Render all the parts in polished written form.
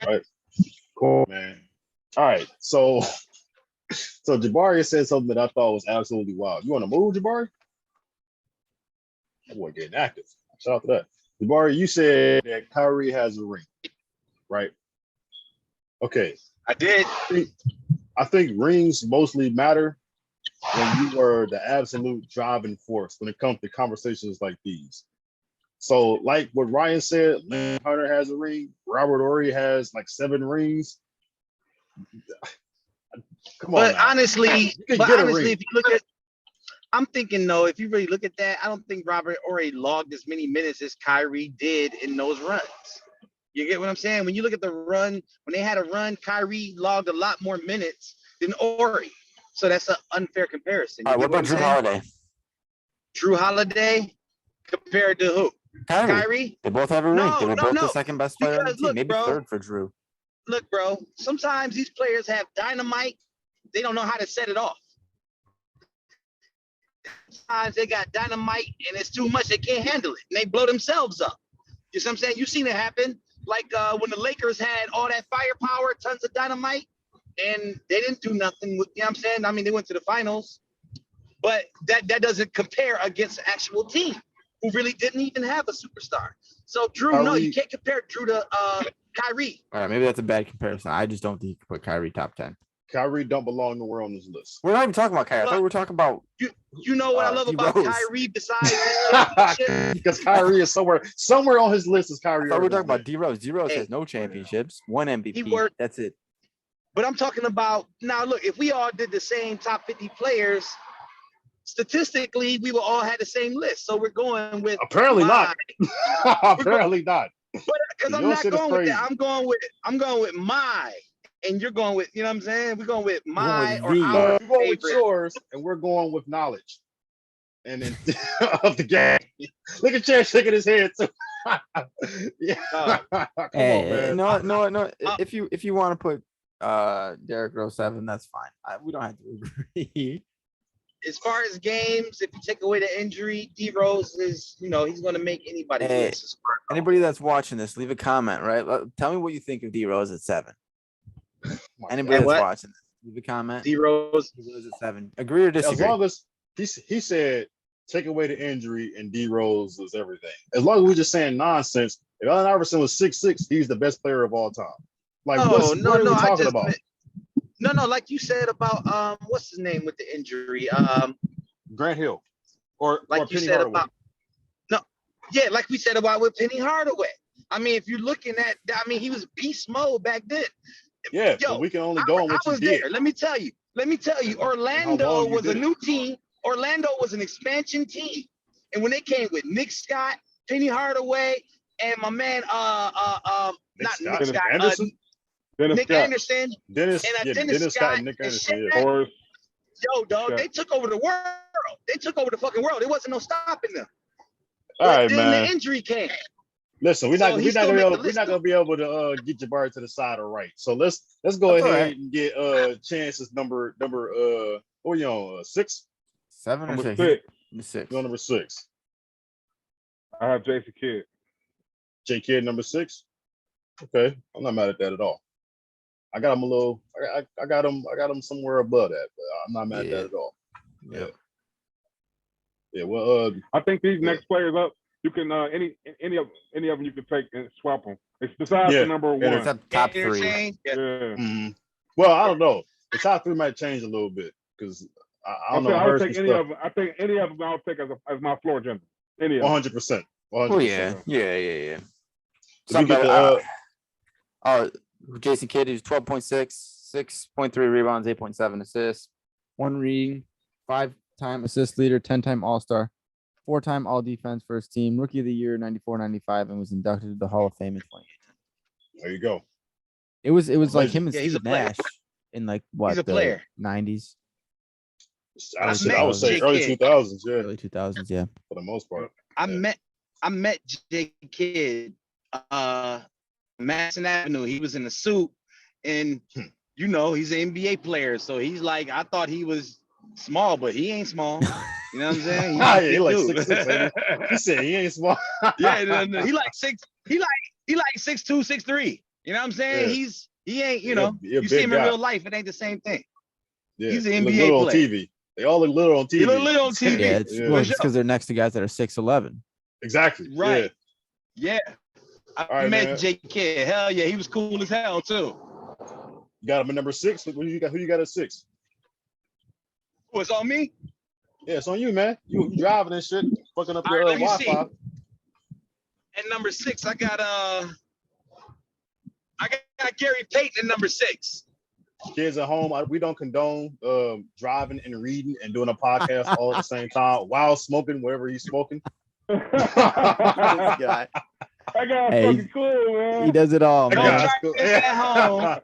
right. Cool, man. All right. So Jabari said something that I thought was absolutely wild. You want to move, Jabari? That boy getting active. Shout out to that. Jabari, you said that Kyrie has a ring, right? Okay. I did. I think rings mostly matter when you were the absolute driving force when it comes to conversations like these. So, like what Ryan said, Lynn Hunter has a ring. Robert Horry has like 7 rings. Come on, but honestly, if you look at, I'm thinking though, if you really look at that, I don't think Robert Horry logged as many minutes as Kyrie did in those runs. You get what I'm saying? When you look at the run, when they had a run, Kyrie logged a lot more minutes than Horry. So that's an unfair comparison. All right, what about Drew Holiday? Drew Holiday compared to who? Kyrie? They both have a ring. They were both the second best player on the team. Maybe third for Drew. Look, bro, sometimes these players have dynamite. They don't know how to set it off. Sometimes they got dynamite and it's too much. They can't handle it. And they blow themselves up. You see what I'm saying? You've seen it happen. Like when the Lakers had all that firepower, tons of dynamite, and they didn't do nothing with, you know what I'm saying? I mean, they went to the finals. But that doesn't compare against the actual team who really didn't even have a superstar. So Drew, no, you can't compare Drew to Kyrie. All right, maybe that's a bad comparison. I just don't think you can put Kyrie top 10. Kyrie don't belong nowhere on this list. We're not even talking about Kyrie. I thought we were talking about you know what I love about Kyrie besides because Kyrie is somewhere on his list is Kyrie. I thought we were talking about D-Rose. D-Rose has no championships, 1 MVP. That's it. But I'm talking about now. Look, if we all did the same top 50 players, statistically, we will all have the same list. So we're going with apparently not. Apparently not. But because I'm not going with that, I'm going with my. And you're going with, you know what I'm saying? We're going with my or our. We're going with yours, and we're going with knowledge. And then of the game. Look at Chad shaking his head too. Yeah. Come on, man. No. If you want to put Derrick Rose 7, that's fine. We don't have to agree. As far as games, if you take away the injury, D Rose is, he's going to make anybody's list. Anybody that's watching this, leave a comment, right? Tell me what you think of D Rose at 7. Anybody that's watching this, leave a comment. D Rose at 7. Agree or disagree? As long as he said, take away the injury and D Rose is everything. As long as we're just saying nonsense, if Allen Iverson was 6'6", he's the best player of all time. Like, what are we talking about? No, like you said about what's his name with the injury? Grant Hill, or you said Hardaway. Like we said about with Penny Hardaway. I mean, if you're looking at, he was beast mode back then. Yeah, but we can only go on what you did. There. Let me tell you. Orlando was a new team. Orlando was an expansion team, and when they came with Nick Scott, Penny Hardaway, and my man, Nick Anderson, Dennis Scott, and Nick Anderson. Yo, dog, they took over the world. They took over the fucking world. There wasn't no stopping them. All right, then man. The injury came. Listen, we're not gonna be able to get Jabari to the side or right. So let's go ahead and get Chance's number. What are you on? 6, 7, number or 6? 6. You're on number 6. I have Jason Kidd. J Kidd number 6. Okay, I'm not mad at that at all. I got him a little. I got him somewhere above that, but I'm not mad at that at all. Yeah. Well, I think these next players up. You can any of them you can take and swap them. It's besides the number 1. It's top 3. Yeah. Mm-hmm. Well, I don't know. The top 3 might change a little bit because I don't know. I'll take any of them. I think any of them I'll take as my floor general. Any of them. 100%. Oh yeah. Jason Kidd is 12.6, 6.3 rebounds, 8.7 assists, 1 ring, 5-time assist leader, 10-time All-Star, 4-time All-Defense first team, Rookie of the Year 94-95, and was inducted to the Hall of Fame in 2018. There you go. It was like him and Steve Nash in like what he's a player. 90s. I would say early 2000s. Yeah, early 2000s. Yeah, for the most part. I met J Kidd, Madison Avenue. He was in a suit, and he's an NBA player, so he's like, I thought he was small, but he ain't small. You know what I'm saying? He like 6'6". He said he ain't small. Yeah, he like 6. He like 6'2", 6'3". You know what I'm saying? Yeah. He ain't, you Yeah, know, he a you see big him in guy. real life, it ain't the same thing. Yeah, He's an he look NBA little on player. TV. They all look little on TV. He look little on TV. Yeah, it's Yeah. well, For it's sure. because they're next to guys that are 6'11". Exactly. Right. Yeah. I All right, met man. J Kid. Hell yeah, he was cool as hell too. You got him at number 6. Who you got at 6? Oh, it's on me? Yeah, it's on you, man. You driving and shit, fucking up All your right, let me see. Wi-Fi. At number 6, I got Gary Payton at number 6. Kids at home, we don't condone driving and reading and doing a podcast all at the same time while smoking wherever he's smoking. This guy. That guy's Hey, fucking cool, man. He does it all, That Don't man. guy's try cool. this at home.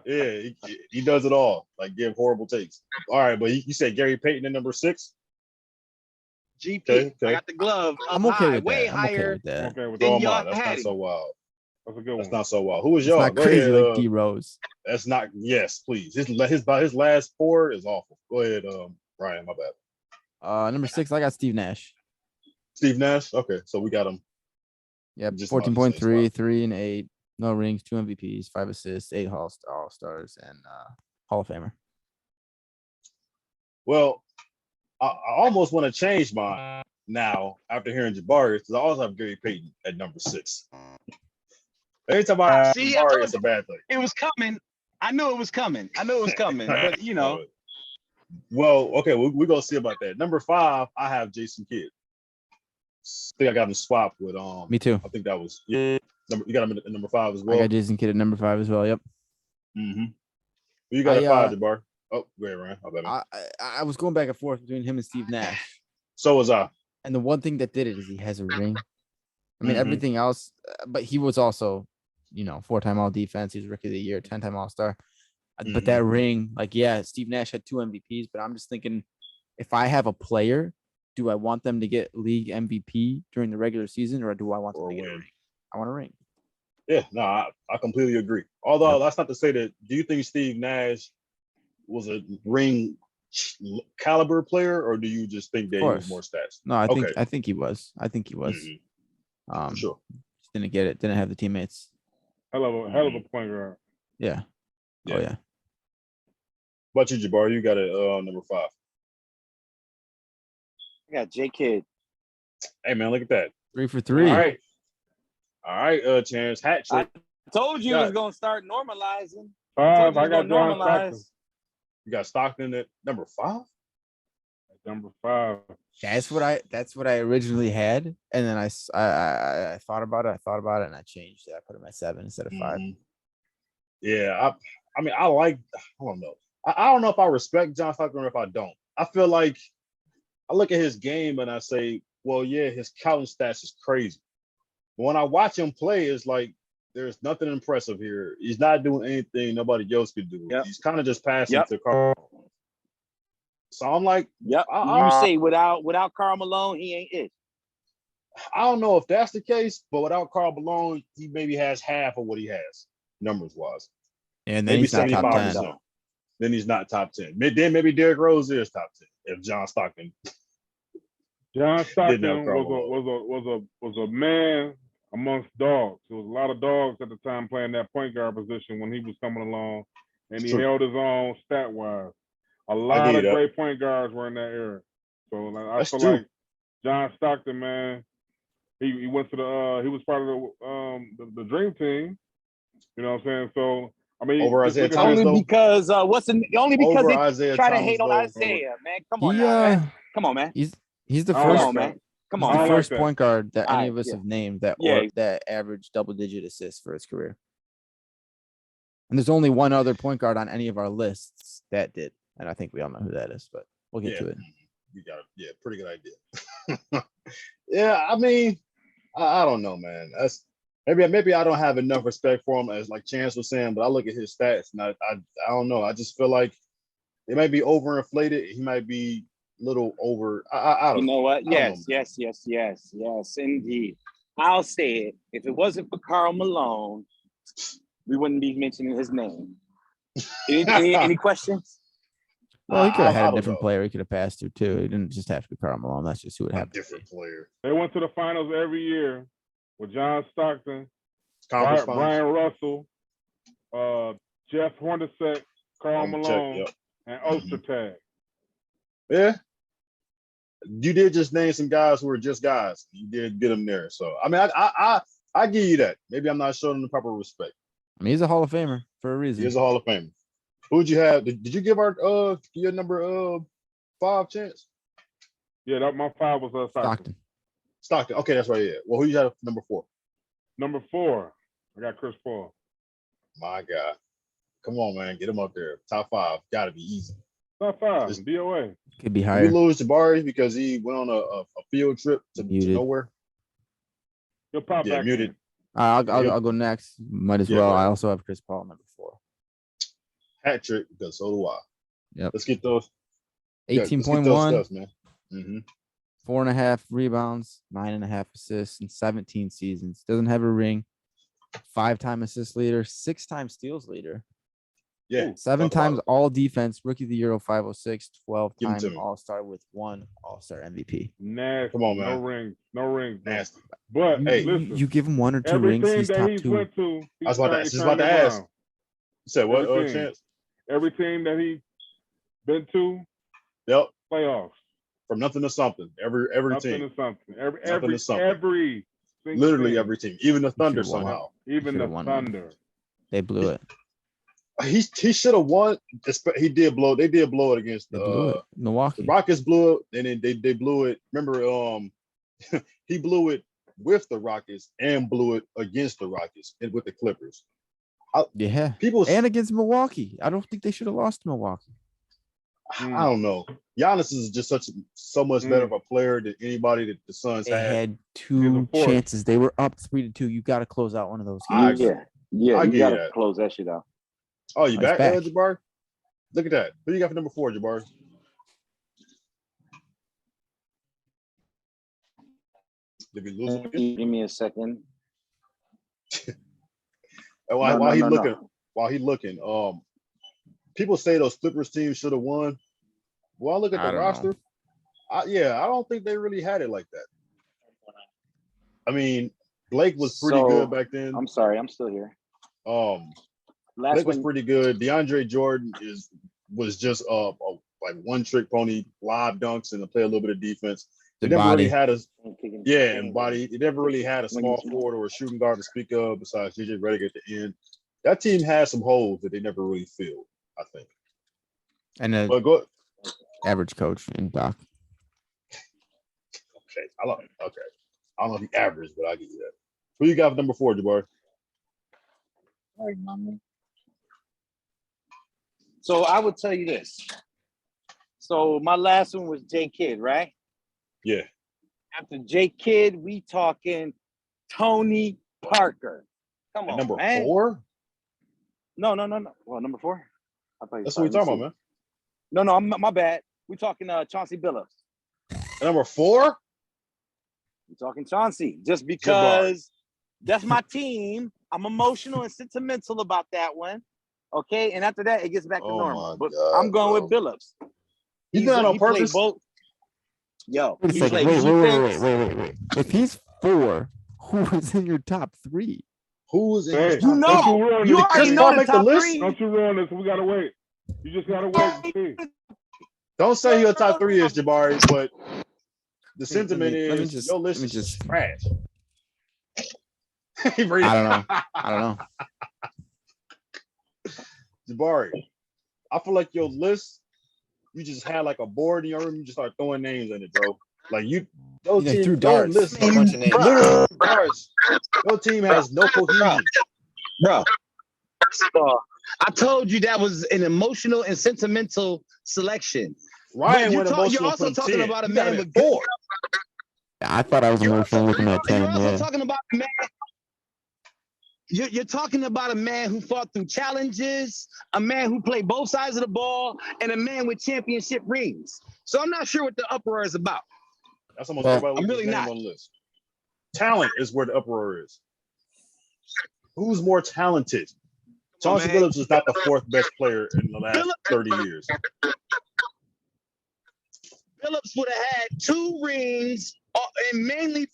Yeah, he does it all. Like give horrible takes. All right, but you said Gary Payton at number 6. GP. Okay. I got the glove. I'm okay high, with way that. I'm okay higher with that. Okay, with than all y'all That's had not him. so wild. That's a good That's one. not so wild. Who was It's y'all? not Go crazy ahead. like D Rose. That's not. Yes, please. His last 4 is awful. Go ahead, Ryan. My bad. Number 6, I got Steve Nash. Steve Nash. Okay, so we got him. Yep, Just about the same 14.3, spot. 3 and 8, no rings, 2 MVPs, 5 assists, 8 All-Stars, and Hall of Famer. Well, I almost want to change mine now after hearing Jabari because I also have Gary Payton at number 6. Every time I have See, I Jabari, told it's a bad thing. It was coming. I knew it was coming. But you know, Well, okay, we're gonna see about that. Number 5, I have Jason Kidd. I think I got him swapped with Me too. I think that was you got him at number 5 as I well. got Jason Kidd at number 5 as well. Yep. Mm-hmm. You got I, a 5, Jabari. Oh, go ahead, Ryan. My bad, man. I was going back and forth between him and Steve Nash. So was I. And the one thing that did it is he has a ring. I mean, Mhm. everything else, but he was also, 4-time all defense. He was rookie of the year, 10-time all-star. But that ring, like, yeah, Steve Nash had 2 MVPs, but I'm just thinking if I have a player, do I want them to get league MVP during the regular season or do I want them to get a ring? I want a ring. Yeah, no, I completely agree. Although that's not to say that. Do you think Steve Nash was a ring caliber player, or do you just think that he was more stats? No, I think he was. For sure. Just didn't get it. Didn't have the teammates. Hell of a point guard. Yeah. Oh yeah. But you, Jabbar, you got it number 5. I got J Kid. Hey man, look at that. 3 for 3. All right, Chance. Hat trick. I told you it was gonna start normalizing. 5, I got John Stockton. You got Stockton at number 5? Number 5. That's what I originally had, and then I thought about it, and I changed it. I put him at 7 instead of 5. Yeah, I mean, I don't know. I don't know if I respect John Stockton or if I don't. I feel like I look at his game and I say, well, yeah, his counting stats is crazy. But when I watch him play, it's like there's nothing impressive here. He's not doing anything nobody else could do. Yep. He's kind of just passing to Carl. So I'm like, Yep. You say without Karl Malone, he ain't it. I don't know if that's the case, but without Karl Malone, he maybe has half of what he has, numbers wise. And then Maybe he's not top 75%. 10. Then he's not top 10. Then maybe Derrick Rose is top 10 if John Stockton. John Stockton Didn't have Karl was a man amongst dogs. There was a lot of dogs at the time playing that point guard position when he was coming along, and he held his own stat wise. A lot of great point guards were in that era. So I feel like John Stockton, man, he went to he was part of the dream team. You know what I'm saying? So I mean, over Isaiah Thomas, only because Isaiah try Thomas, to hate on Isaiah, man. Come on, man. Come on, man. He's the I don't first like that. Come he's on, the man. first that. point guard that any Alright, of us yeah. have named that Yeah. that averaged double-digit assists for his career. And there's only one other point guard on any of our lists that did, and I think we all know who that is. But we'll get to it. You got pretty good idea. Yeah, I mean, I don't know, man. That's maybe I don't have enough respect for him as like Chance was saying, but I look at his stats and I don't know. I just feel like it might be overinflated. He might be a little over. I don't You know what? Yes, know, indeed. I'll say it. If it wasn't for Karl Malone, we wouldn't be mentioning his name. Any questions? Well, he could have I had a don't different know. player he could have passed to too. He didn't just have to be Karl Malone. That's just who it A happened. different player. They went to the finals every year with John Stockton, Conference finals. Brian Russell, Jeff Hornacek, Karl Malone, Yep. and Ostertag. Yeah. You did just name some guys who were just guys. You did get them there. So I mean, I give you that. Maybe I'm not showing him the proper respect. I mean, he's a Hall of Famer for a reason. He is a Hall of Famer. Who'd you have? Did you give our your number 5 chance? Yeah, that my 5 was Stockton. Stockton. Okay, that's right. Yeah. Well, who you have number 4? Number 4, I got Chris Paul. My God. Come on, man. Get him up there. Top 5. Gotta be easy. Top 5, DOA. Could be Did we higher. lose Jabari because he went on a field trip to nowhere? He'll pop back muted. in. I'll go next. Might as well. I also have Chris Paul number 4. Hat trick because so do I. Yep. Let's get those. 18.1, man. Mm-hmm. 4.5 rebounds, 9.5 assists in 17 seasons. Doesn't have a ring. 5-time assist leader, 6-time steals leader. Yeah. 7 times all defense, rookie of the year 0506, 12-time All-Star with 1 All-Star MVP. Nasty. Come on, man. No rings. Nasty. But hey, listen, you give him 1 or 2 every rings, team he's that top he's 2. went to, I was about to ask. You said what? Chance? Every team that he's been to, Yep. playoffs. From nothing to something. Every Nothing team. to something. Nothing to something. Every Literally team. every team. Even the Thunder should've won. somehow. Even the won Thunder. one. They blew it. He should have won. He did blow. They did blow it against They blew it. Milwaukee. The Rockets blew it, and then they blew it. Remember, he blew it with the Rockets and blew it against the Rockets and with the Clippers. And against Milwaukee. I don't think they should have lost to Milwaukee. I don't know. Giannis is just so much better of a player than anybody that the Suns They had 2 chances. They were up 3-2. You got to close out one of those games. Yeah. You got to close that shit out. Oh, you back, Jabari? Look at that. Who you got for number 4, Jabari? Did we lose him again? Give me a second. While he looking, people say those Clippers teams should have won. Well, I look at the roster. I don't think they really had it like that. I mean, Blake was pretty good back then. I'm sorry, I'm still here. Blake was pretty good. DeAndre Jordan was just like one-trick pony, live dunks, and to play a little bit of defense. They never really had body. They never really had a small forward or a shooting guard to speak of besides JJ Redick at the end. That team had some holes that they never really filled, I think. And average coach in Doc. Okay. I don't know if he average, but I'll give you that. Who you got for number 4, Jabari? All right, mommy. So I would tell you this. So my last one was J Kidd, right? Yeah. After J Kidd, we talking Tony Parker. Come on, number man. 4? No. Well, number 4. That's what we're talking about, man. No, my bad. We're talking Chauncey Billups. Number 4? We're talking Chauncey. Just because that's my team. I'm emotional and sentimental about that one. Okay, and after that, it gets back to normal. But I'm going with Billups. He's not on purpose. Yo, wait a second. Wait. If he's 4, who is in your top 3? Who is in your top 3? You already know the top 3. Don't you ruin this. We got to wait. You just got to wait and see. Don't say your top 3 is, Jabari, but the sentiment is your list is trash. I don't know. Jabari, I feel like your list, you just had like a board in your room, you just start throwing names in it, bro. Like you threw darts. List, a bunch of names. Darts. Your team has no cohesion. Bro. I told you that was an emotional and sentimental selection. Ryan went emotional. You're also talking 10. about a man with 4. I thought I was emotional looking at 10. You're also talking about a man. You're talking about a man who fought through challenges, a man who played both sides of the ball, and a man with championship rings. So I'm not sure what the uproar is about. That's almost everybody. I'm really not. On the list. Talent is where the uproar is. Who's more talented? Chauncey Billups is not the 4th best player in the last 30 years. Billups would have had 2 rings and mainly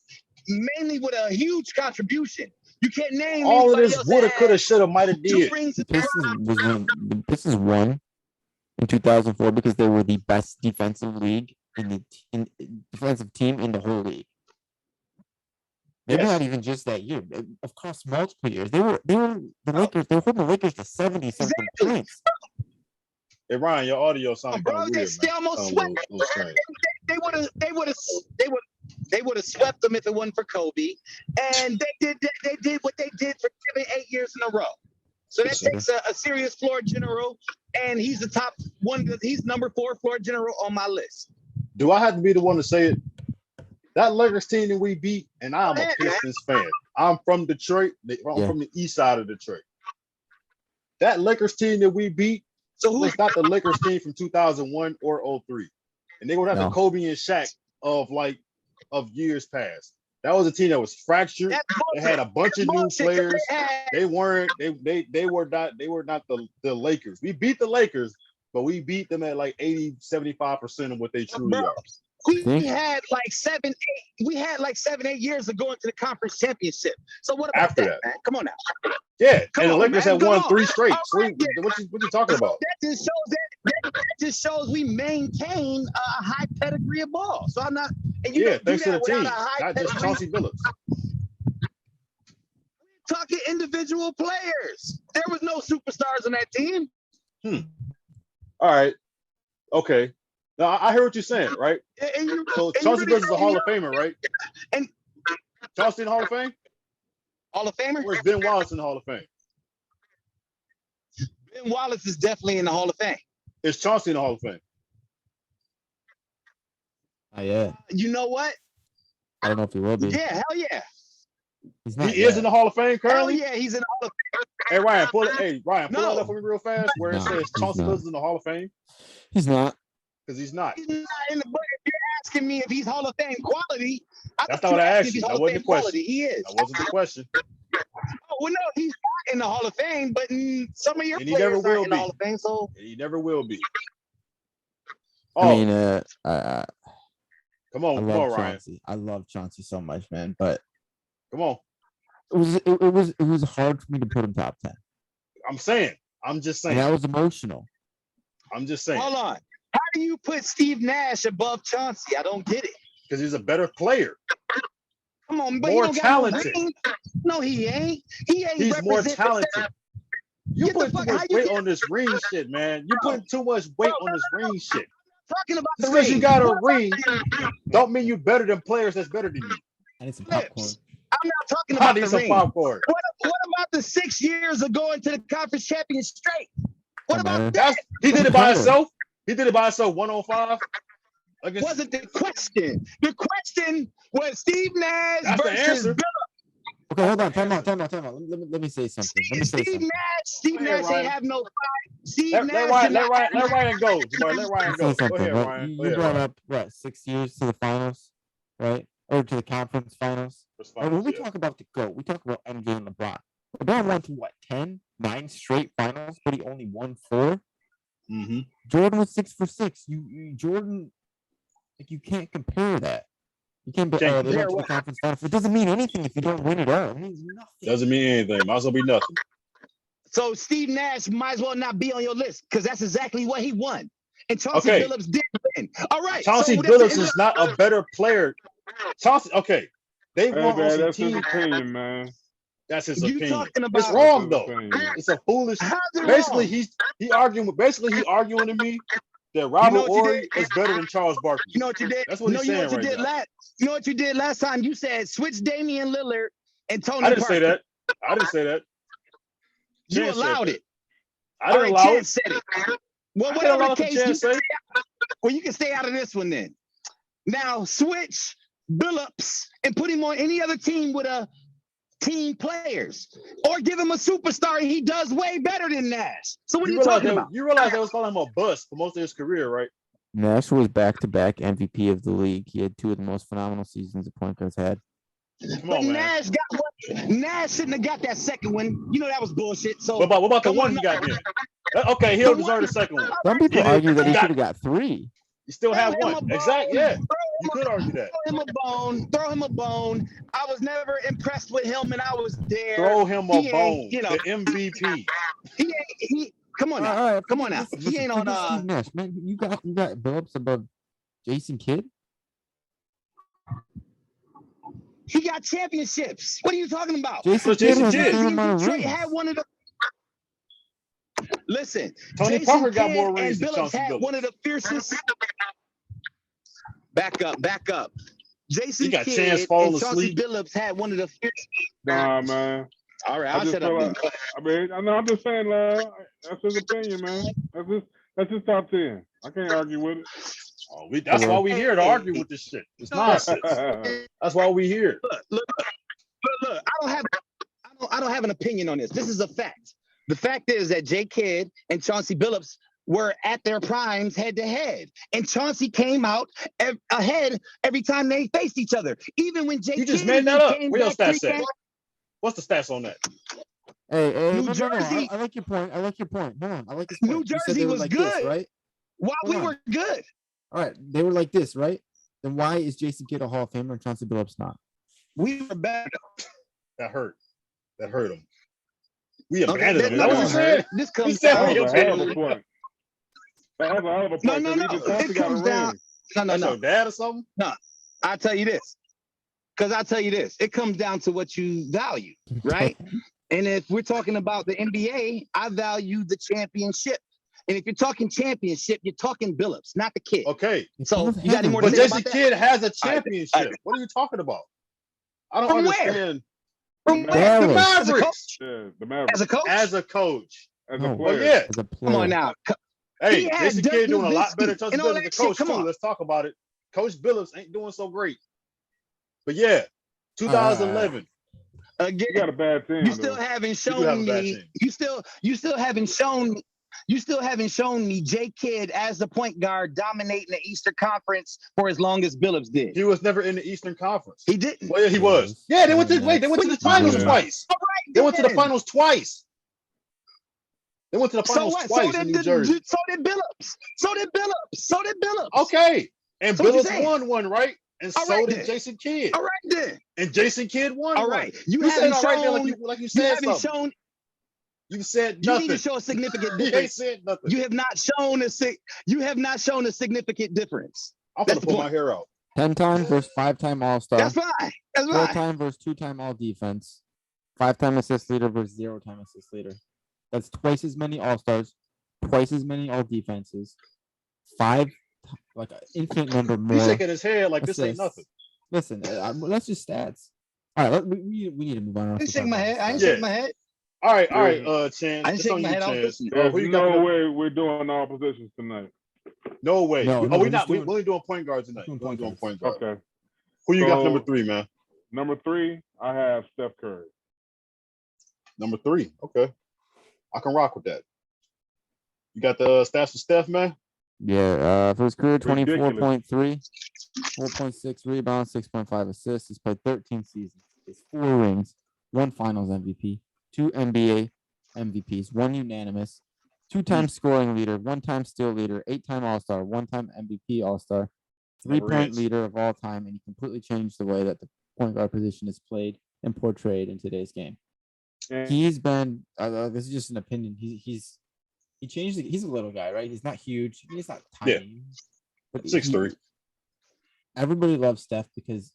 with a huge contribution. You can't name all of anybody this else woulda, that coulda, had shoulda, mighta 2 did. rings. The Pistons won in 2004 because they were the best defensive league defensive team in the whole league. Maybe not even just that year. Across multiple years, they were the Lakers. They were holding the Lakers to 70-something points. Hey Ryan, your audio sounded kind Bro, of weird, they man. almost Sound a swept. little strange. They would have swept them if it wasn't for Kobe. And they did what they did for 7-8 years in a row. So that takes a serious floor general, and he's the top one. He's number 4 floor general on my list. Do I have to be the one to say it? That Lakers team that we beat, and I'm a Pistons fan. I'm from Detroit. I'm from the east side of Detroit. That Lakers team that we beat was not the Lakers team from 2001 or 03. And they would have the Kobe and Shaq of years past. That was a team that was fractured. They had a bunch of new players. They were not the Lakers. We beat the Lakers, but we beat them at like 80-75% of what they truly are. We had like 7-8 years of going to the conference championship. So what about after that, man? Come on now. Yeah, and the Lakers had won 3 straight. What you talking about? That just shows we maintain a high pedigree of ball. So I'm not. And you thanks to the team, not just Chauncey Billups. Talking individual players. There was no superstars on that team. All right. Okay. Now I hear what you're saying, right? So Chauncey Billups is a Hall of Famer, right? And Chauncey in the Hall of Fame? Hall of Famer? Where's Ben Wallace in the Hall of Fame? Ben Wallace is definitely in the Hall of Fame. Is Chauncey in the Hall of Fame? Yeah. You know what? I don't know if he will be. Yeah, hell yeah. He's not he is in the Hall of Fame currently? Hell yeah, he's in the Hall of Fame. Hey Ryan, pull that up for me real fast where it says Chauncey not. Billups in the Hall of Fame. He's not. Because he's not. He's not in the book. If you're asking me if he's Hall of Fame quality, that's not what I asked you. That wasn't the question. He is. That wasn't the question. Oh, well, no, he's not in the Hall of Fame, but some of your and players are in the Hall of Fame, so and he never will be. I mean, come on, Ryan. I love Chauncey so much, man. But come on, it was hard for me to put him top 10. I'm just saying. And that was emotional. I'm just saying. Hold on. How do you put Steve Nash above Chauncey? I don't get it. Because he's a better player. Come on, but more he don't talented. No, he ain't. He's more talented. You put too much weight on this ring shit, man. You put too much weight on this ring shit. Talking about just because you got a ring, don't mean you're better than players that's better than you. I need some popcorn. I'm not talking about the ring. Popcorn. What about the 6 years of going to the conference champion straight? What about that? He did it by himself. He did it by himself 105. Wasn't the question. The question was Steve Nash versus Billups. Okay, hold on. Time out. Let me say something. Steve Nash ain't have no fight. Let Ryan go. Let Ryan go. Go ahead, Ryan. You brought up 6 years to the finals, right? Or to the conference finals. When we talk about the GOAT, we talk about MJ and LeBron. LeBron went to 9 straight finals, but he only won 4. Mm-hmm. Jordan was 6 for 6. Jordan, you can't compare that. You can't compare the conference finals. It doesn't mean anything if you don't win it all. It means nothing. Doesn't mean anything. Might as well be nothing. So Steve Nash might as well not be on your list because that's exactly what he won. And Chauncey Billups did win. All right. Chauncey Billups is not a better player. Chauncey, they won on some team. His opinion, man. That's his opinion. It's wrong though. It's a foolish. Basically, he arguing to me that Robert Horry is better than Charles Barkley. You know what you did? That's what he's saying right now. You know what you did last time? You said switch Damian Lillard and Tony Parker. I didn't say that. You allowed it. I didn't allow it. Said it. Well, whatever the case, you can stay out of this one then. Now switch Billups and put him on any other team with a team players, or give him a superstar and he does way better than Nash. So what are you talking about? You realize they was calling him a bust for most of his career, right? Nash was back-to-back MVP of the league. He had 2 of the most phenomenal seasons the point guards had. Come on, man. Nash shouldn't have got that second one. You know that was bullshit. So what about the one he got then? Okay, he'll deserve the second one. Some people argue that he should have got 3. You still have one. Exactly. Yeah. You could argue that. Throw him a bone. I was never impressed with him, and I was there. Throw him a bone. You know, The MVP. He come on now. All right, Come on now. He ain't on Steve Nash, man. You got Billups above Jason Kidd. He got championships. What are you talking about? Jason Kidd has the same amount of Detroit rings. had one of the. Listen, Tony Jason Parker got Kidd more rings and than Billups Chauncey had Billups. one of the fiercest. Back up. Jason He got Kidd Chance falling and Chauncey asleep. Billups had one of the fiercest. Nah, man. All right, I I'll just shut up. feel Then. I'm just saying, that's his opinion, man. That's his top 10. I can't argue with it. Oh, that's why we here to argue with this shit. It's nonsense. That's why we here. Look, I don't have an opinion on this. This is a fact. The fact is that J. Kidd and Chauncey Billups were at their primes head to head, and Chauncey came out ahead every time they faced each other. Even when J. You just Kidd made that up. came Where your back stats at? What's the stats on that? Hey, New Jersey. I like your point. Hold on. I like this point. New You said Jersey they were was like good. this, right? While Hold we on. were good. All right, they were like this, right? Then why is Jason Kidd a Hall of Famer and Chauncey Billups not? We were better. That hurt him. We Okay, abandoned him. Is that what you said? This We comes said down. we That was a hell of abandoned a him. point. That was a hell of a point. No. 'cause even Chauncey It got a comes down. ring. No. That's your dad or something? I'll tell you this. It comes down to what you value, right? And if we're talking about the NBA, I value the championship. And if you're talking championship, you're talking Billups, not the kid. Okay. So you got any more to But say Jason about that? Kidd has a All right. championship. What are you talking about? I don't From where? understand. From where? The Dallas. As a Mavericks. coach? Yeah, the Mavericks. As a coach? As a coach. As No. a player. Well, yeah. As a player. Come on now. Hey, He had Jason Dirk Kidd doing a lot better Nowitzki than Chauncey and all Billups that as a coach, shit. Come too. on. Let's talk about it. Coach Billups ain't doing so great. But yeah, 2011. Again, You got a bad team. you still though. haven't do shown have a bad me. team. You still haven't shown me J. Kidd as the point guard dominating the Eastern Conference for as long as Billups did. He was never in the Eastern Conference. He didn't. Well, yeah, he was. Yeah, they went to the finals Yeah. twice. All right, They went to the then. finals twice. They went to the So finals what? twice in New Jersey. So did Billups. Okay. And So what you Billups saying? won one, right? And All so right, did then. Jason Kidd. All right then. And Jason Kidd won All one. right. You said all right there like you You said haven't something. shown. You said You nothing. need to show a significant You ain't difference. said nothing. You have not shown a significant difference. I'm That's gonna the pull my point. hair out. 10-time versus 5-time All-Star. That's fine. 4-time versus 2-time All-Defense. 5-time assist leader versus 0-time assist leader. That's twice as many All-Stars, twice as many All-Defenses, an infinite number more. He's shaking his head like this ain't assists. nothing. Listen, that's just stats. All right, we need to move on. I didn't shake my head. I ain't Yeah. shake my head. All right, I Chance. didn't It's shake on my you, head. I was Chance. listening. Who There's you got? no way we're doing all positions tonight. No way. No, We're we're not. just We're doing- only doing point guards tonight. doing We're only doing point point guard. Okay. Who you got for So- number 3, man? Number 3, I have Steph Curry. Number 3. Okay. I can rock with that. You got the stats for Steph, man? Yeah, for his career, Ridiculous. 24.3, 4.6 rebounds, 6.5 assists. He's played 13 seasons. He has 4 rings, 1 Finals MVP, 2 NBA MVPs, 1 unanimous, 2-time scoring leader, 1-time steal leader, 8-time All-Star, 1-time MVP All-Star, 3-point is. leader of all time, and he completely changed the way that the point guard position is played and portrayed in today's game. And He's been. This is just an opinion. He changed. He's a little guy, right? He's not huge. He's not Yeah. tiny. But 6'3". Everybody loves Steph because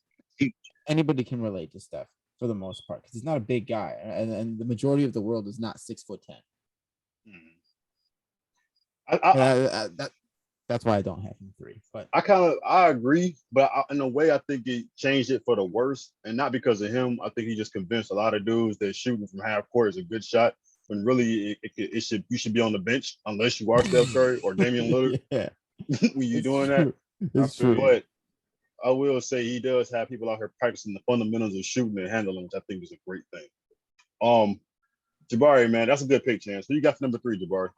anybody can relate to Steph for the most part because he's not a big guy, and the majority of the world is not 6'10". That's why I don't have him 3. But I agree, but in a way, I think it changed it for the worse, and not because of him. I think he just convinced a lot of dudes that shooting from half court is a good shot. When really, you should be on the bench unless you are Steph Curry or Damian Lillard. yeah, when you're doing that, it's true. but I will say he does have people out here practicing the fundamentals of shooting and handling, which I think is a great thing. Jabari, man, that's a good pick, Chance. Who you got for number 3, Jabari?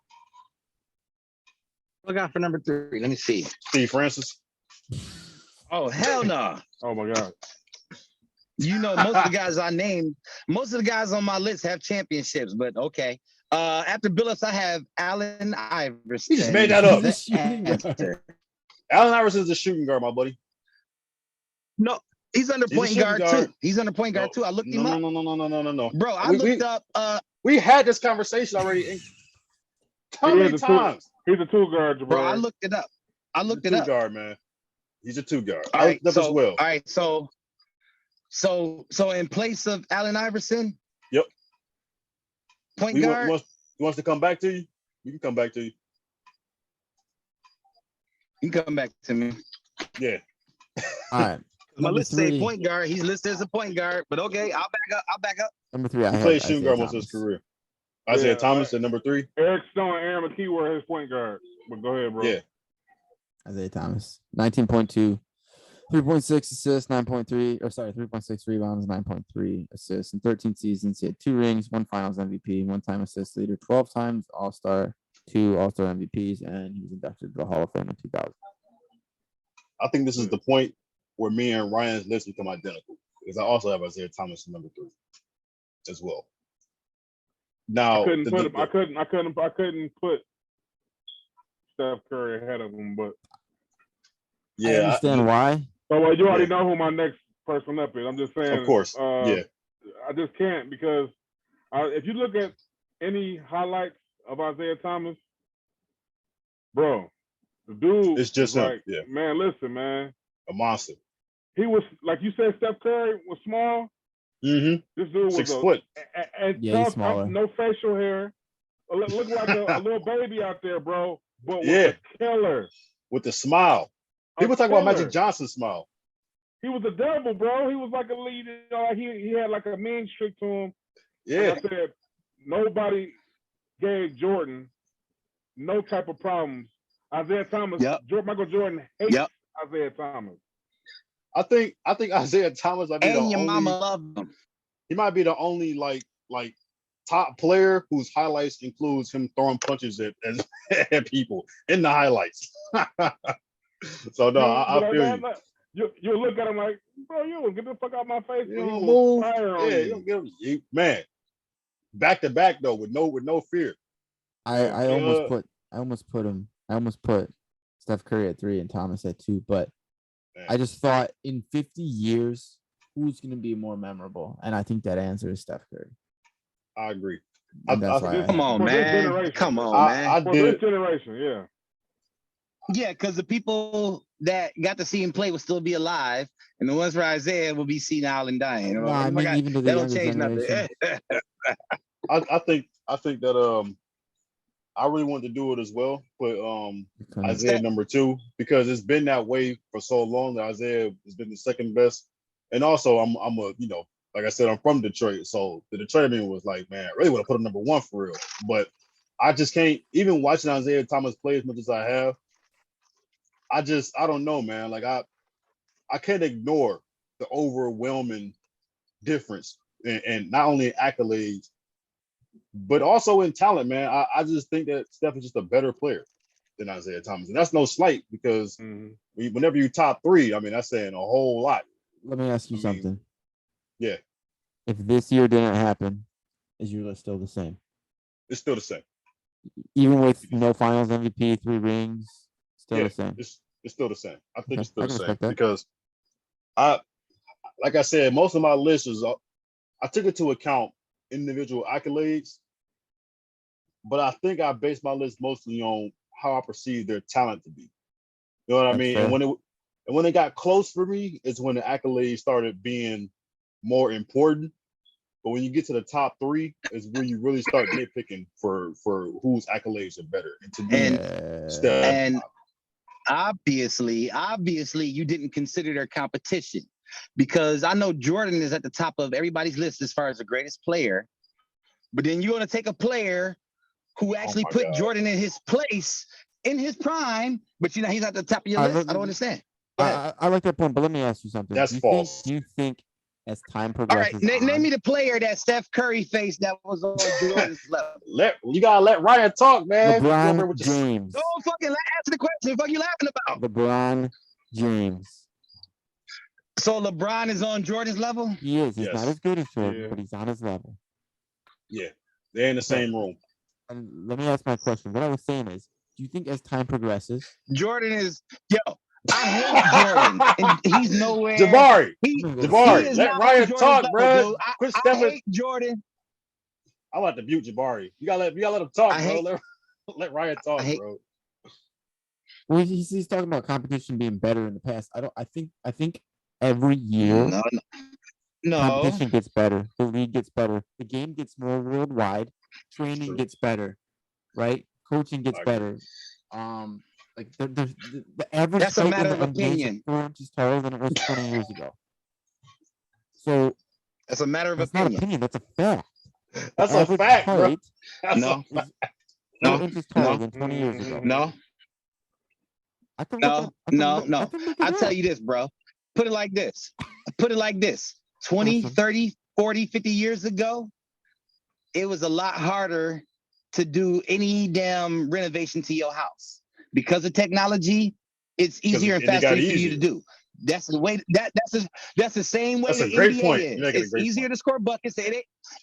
What I got for number 3? Let me see. Steve Francis. Oh, hell no. oh my God. You know, most of the guys I named, most of the guys on my list have championships, but okay. After Billups, I have Allen Iverson. He just made that up. He's a shooting guard. After. Allen Iverson is a shooting guard, my buddy. No, he's under point guard too. He's under point guard too. I looked him up. No. Bro, I looked up. We had this conversation already. How many times? He's a 2 guard, Jabari. Bro, I looked it up. He's a 2 guard, man. He's a 2 guard. All right, so in place of Allen Iverson. Yep. Point guard. He wants to come back to you. You can come back to you. You can come back to me. Yeah. All right. My list say point guard. He's listed as a point guard, but okay, I'll back up. Number 3. He played shooting guard most of his career. Isaiah Thomas at number 3. Eric Stone and Aaron McKee were his point guards. But go ahead, bro. Yeah. Isaiah Thomas, 19.2, 3.6 assists, 3.6 rebounds, 9.3 assists. In 13 seasons, he had 2 rings, 1 Finals MVP, 1-time assist leader, 12 times All-Star, 2 All-Star MVPs, and he was inducted to the Hall of Fame in 2000. I think this is the point where me and Ryan's list become identical, because I also have Isaiah Thomas at number 3 as well. Now, I couldn't put Steph Curry ahead of him, but I understand why. So you already know who my next person up is. I'm just saying. Of course. I just can't, because if you look at any highlights of Isaiah Thomas, bro, the dude it's just like, him. Yeah. Man, listen, man. A monster. He was, like you said, Steph Curry was small. Mm-hmm. This dude was 6 foot. He's smaller. No facial hair. Look like a little baby out there, bro. But with a killer. With the smile. People talk about Magic Johnson's smile. He was a devil, bro. He was like a lead. He had like a mean streak to him. Yeah. Like I said, nobody gave Jordan no type of problems. Isaiah Thomas, Michael Jordan hates Isaiah Thomas. I think Isaiah Thomas might be and your mama loved him. He might be the only like top player whose highlights includes him throwing punches at people in the highlights. So no, I feel you. You look at him like, bro, you don't get the fuck out my face. You don't move. You don't give him, man. Back to back though, with no fear. I almost put Steph Curry at 3 and Thomas at 2, but I just thought in 50 years, who's going to be more memorable? And I think that answer is Steph Curry. I agree. Come on, man. Come on, man. For this generation, yeah. Yeah, because the people that got to see him play will still be alive, and the ones for Isaiah will be senile and dying. No, I mean, even to the don't change nothing. I think that I really wanted to do it as well, put Isaiah number 2, because it's been that way for so long that Isaiah has been the second best. And also I'm a, like I said, I'm from Detroit. So the Detroit man was like, man, I really want to put him number 1 for real. But I just can't, even watching Isaiah Thomas play as much as I have, I don't know, man. Like I can't ignore the overwhelming difference and not only in accolades, but also in talent, man. I just think that Steph is just a better player than Isaiah Thomas. And that's no slight, because whenever you top 3, I mean, that's saying a whole lot. Let me ask you something. Yeah. If this year didn't happen, is your list still the same? It's still the same. Even with no Finals MVP, 3 rings, still the same? It's still the same. I think it's still the same, because like I said, most of my lists I took into account individual accolades, but I think I based my list mostly on how I perceive their talent to be. You know what I mean? Fair. And when it got close for me, it's when the accolades started being more important. But when you get to the top 3, is where you really start nitpicking for whose accolades are better. And to me, Steph. And obviously, you didn't consider their competition, because I know Jordan is at the top of everybody's list as far as the greatest player. But then you're going to take a player who actually put Jordan in his place in his prime, but he's at the top of your list. I don't understand. I like that point, but let me ask you something. That's false. Do you think as time progresses? All right, name me the player that Steph Curry faced that was on Jordan's level. You gotta let Ryan talk, man. LeBron James. Don't fucking answer the question. What are you laughing about? LeBron James. So LeBron is on Jordan's level? He is. He's not as good as Jordan, Yeah. but he's on his level. Yeah, they're in the same room. And let me ask my question. What I was saying is, do you think as time progresses? Jordan is, I hate Jordan, and he's nowhere. Jabari, He Jabari, is let not Ryan Jordan's talk, level, bro. dude. Quit I stepping. hate Jordan. I'm about to mute Jabari. You gotta let him talk, I bro. hate- Let Ryan talk, I hate- bro. Well, he's talking about competition being better in the past. I think every year No. competition gets better. The league gets better. The game gets more worldwide. Training gets better, right? Coaching gets better. Like the average That's a height matter in the of NBA is opinion. 4 inches taller than it was 20 years ago. So That's a matter of that's not opinion. opinion. That's a fact. That's a Average fact, bro. height That's No. a fact. is 4 No. inches taller No. than 20 years ago. No. I can No. look up, I can No. look- I No. can look it I'll tell up. you this, bro. Put it like this. 20, Awesome. 30, 40, 50 years ago, it was a lot harder to do any damn renovation to your house. Because of technology, it's easier and it got faster for you easier. to do. That's the way that's the same way That's a the great NBA point. is. You're making a It's great easier point. to score buckets. It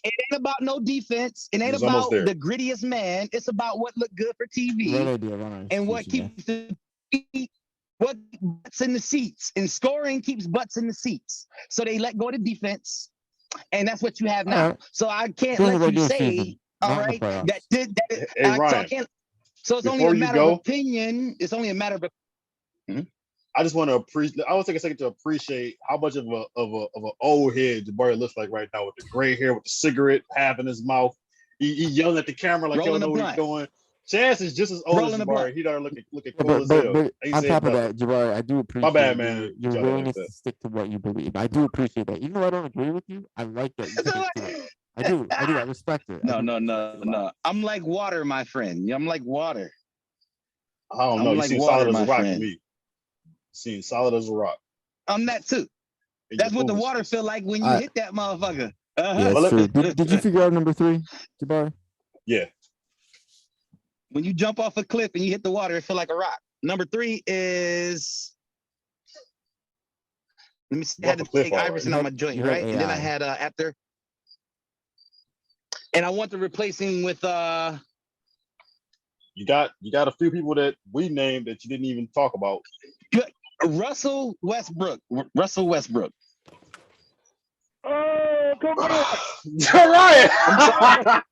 ain't about no defense. It ain't was almost about there. the grittiest man. It's about what look good for TV Right idea. Right and what execution, keeps what butts in the seats. And scoring keeps butts in the seats. So they let go to defense, and that's what you have now. Alright. So I can't During let the you regular say, season, all not in the right, playoffs. that did that. Hey, So I Ryan, can't. So it's only before a you matter go- of opinion. It's only a matter of. I just want to appreciate. I want to take a second to appreciate how much of a old head Jabari looks like right now with the gray hair, with the cigarette half in his mouth. He yelling at the camera like he don't Rolling a know what he's blunt. doing. Chance is just as old Rolling as a Jabari. blunt. He don't looking Yeah, cool as hell. but Ain't on said top of nothing. that, Jabari, I do appreciate bad, man. your Y'all willingness like that. to stick to what you believe. I do appreciate that. Even though I don't agree with you, I like that you stick to it. I do. I respect it. I do respect it a lot. No. I'm like water, my friend. I'm like water. I don't I'm know. You like seem water, solid as my a rock friend. to me. Seem solid as a rock. I'm that too. And That's your what the movement water skills. feel like when you hit that motherfucker. Yeah, Well, it's true. Did you figure out number 3, Jabari? Yeah. When you jump off a cliff and you hit the water, it feel like a rock. Number 3 is. Let me see. I had to take Iverson on my joint, right? And then I had after. And I want to replace him with You got a few people that we named that you didn't even talk about. Russell Westbrook. Russell Westbrook. Oh, come on. Ryan!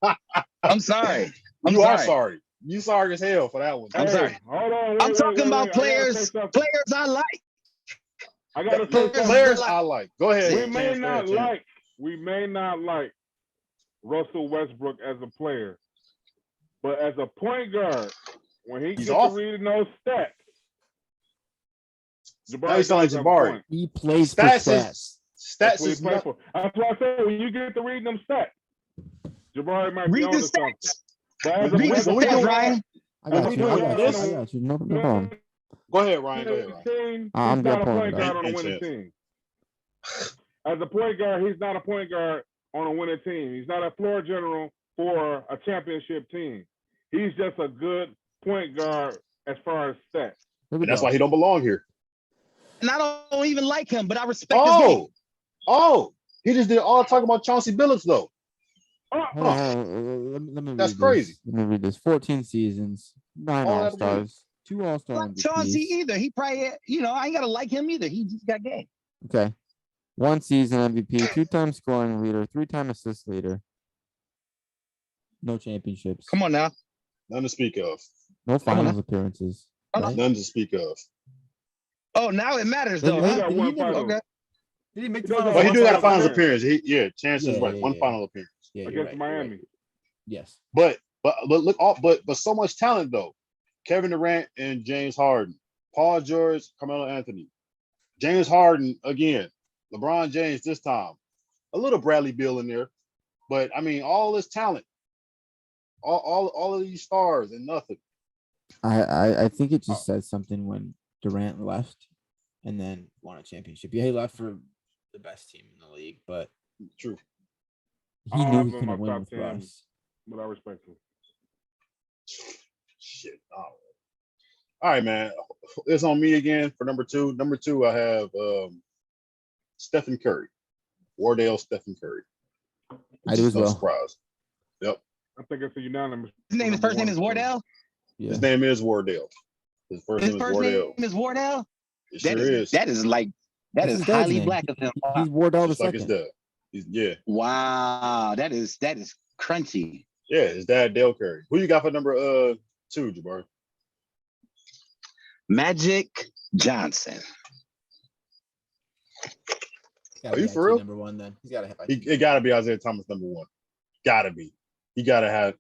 I'm sorry. You are sorry. You sorry as hell for that one. I'm sorry. Hold on. I'm talking about players I like. I gotta say something. Players I like. Go ahead. We may not like Russell Westbrook as a player, but as a point guard, when he gets to reading those stats, Now you sound like Jabari. He plays for stats. Stats is not. That's why I said when you get to reading them stats, Jabari might be on to something. Read the stats, Ryan. I got you. No problem. Go ahead, Ryan. I'm not a gonna point guard on a winning team. As a point guard, he's not a point guard on a winning team. He's not a floor general for a championship team. He's just a good point guard as far as stats. And that's why he don't belong here. And I don't even like him, but I respect his game. Oh, he just did all talk about Chauncey Billups though. Let me that's read crazy. This. Let me read this. 14 seasons, 9 All-Stars, 2 All-Star MVPs. Chauncey either. He probably, I ain't gotta like him either. He just got game. Okay. 1 season MVP, 2-time scoring leader, 3-time assist leader. No championships. Come on now. None to speak of. No finals appearances. Right? None to speak of. Oh, now it matters though. Okay. Did he make the finals? But he do got a finals appearance. Chance is right. Yeah. One final appearance. Yeah, against right, Miami. Right. Yes. But look, but so much talent though. Kevin Durant and James Harden, Paul George, Carmelo Anthony, James Harden again, LeBron James this time, a little Bradley Beal in there, but I mean all this talent, all of these stars and nothing. I think it just says something when Durant left and then won a championship. Yeah, he left for the best team in the league, but true. He knew he couldn't win with Russ. But I respect him. Shit. All right, man. It's on me again for number 2. Number 2, I have Stephen Curry. Wardale Stephen Curry. I do as well. Surprise. Yep. I think it's a unanimous. His first name is Wardale? Yeah. His name is Wardale. His first name is Wardale. It sure is. That is highly black of him. He's Wardell Just the like his second. dad. Yeah. Wow, that is crunchy. Yeah, his dad, Dale Curry. Who you got for number 2, Jabari? Magic Johnson. Are you for real? Number 1, then he's got to have. It got to be Isaiah Thomas number 1. Got to be. He got to have.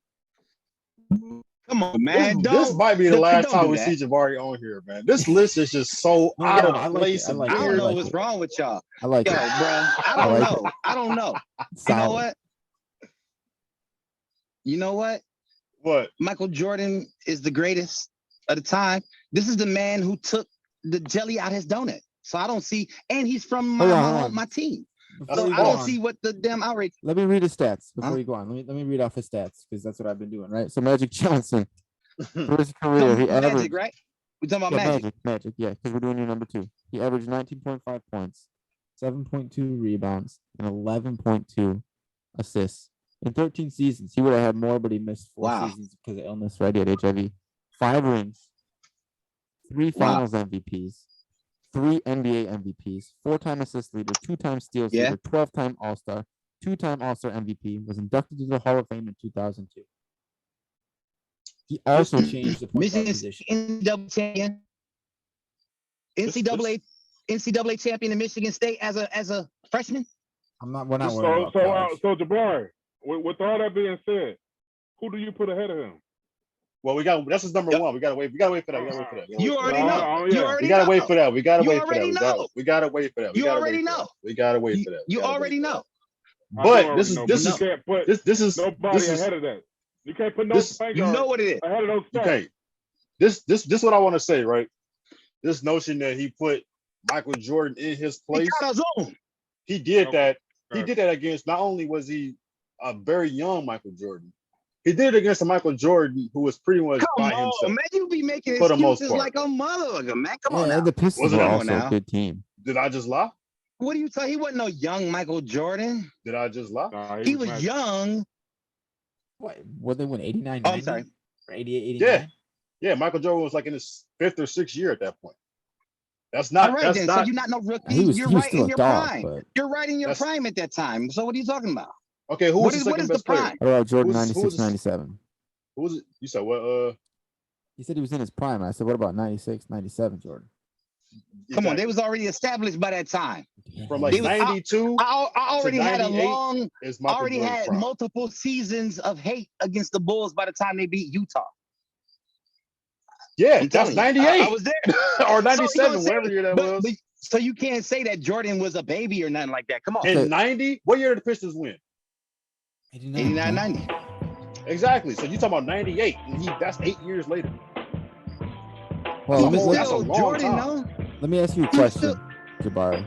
Come on, man. This might be the last time we see Jabari on here, man. This list is just so out of place. I don't know what's wrong with y'all. I like it, bro. I don't know. You know what? You know what? What? Michael Jordan is the greatest of the time. This is the man who took the jelly out his donut. So I don't see, and he's from my team. So I don't see what the damn outrage. Let me read his stats before you go on. Let me read off his stats because that's what I've been doing, right? So Magic Johnson, for his career, he averaged. Magic, right? We're talking about Magic, yeah, because we're doing your number 2. He averaged 19.5 points, 7.2 rebounds, and 11.2 assists. In 13 seasons, he would have had more, but he missed 4 seasons because of illness, right? He had HIV. 5 rings, 3 finals MVPs, 3 NBA MVPs, 4-time assist leader, 2-time steals leader, 12-time All-Star, 2-time All-Star MVP, was inducted to the Hall of Fame in 2002. He also changed the point guard position. NCAA champion in Michigan State as a freshman. We're not worried about so Jabari, with all that being said, who do you put ahead of him? Well, that's his number 1. We gotta wait for that. You already know. We gotta wait for that. We gotta wait for that. know. We gotta wait for that. You already know. We gotta wait for that. You already know. But this is nobody ahead of that. You can't put no point guard. You know what it is. Ahead of those stats. Okay. This what I want to say, right? This notion that he put Michael Jordan in his place. He did that. He did that against, not only was he a very young Michael Jordan, he did it against a Michael Jordan who was pretty much by himself. Man, you be making excuses like a motherfucker, man. Come on now. The Pistons were also a good team. Did I just lie? What do you tell? He wasn't no young Michael Jordan. Did I just lie? He was young. What they win 89? Oh, I'm sorry. Or 88, 89? Yeah. Michael Jordan was like in his 5th or 6th year at that point. That's not. All right, that's then. not. So you're not no rookie. You're right in your prime. But... You're right in your prime at that time. So what are you talking about? Okay, who was the second best player? What about Jordan 96, 97? Who was it? You said what? He said he was in his prime. I said, what about 96, 97, Jordan? Come on, they was already established by that time. From like 92. I already had had prime. Multiple seasons of hate against the Bulls by the time they beat Utah. Yeah, that's 98. I was there. Or 97, whatever year that was. But, so you can't say that Jordan was a baby or nothing like that. Come on. In 90, what year did the Pistons win? 89, 90. Exactly. So you talking about 98, and that's 8 years later. Well, that's a long Jordan, time. Let me ask you a question, Jabari.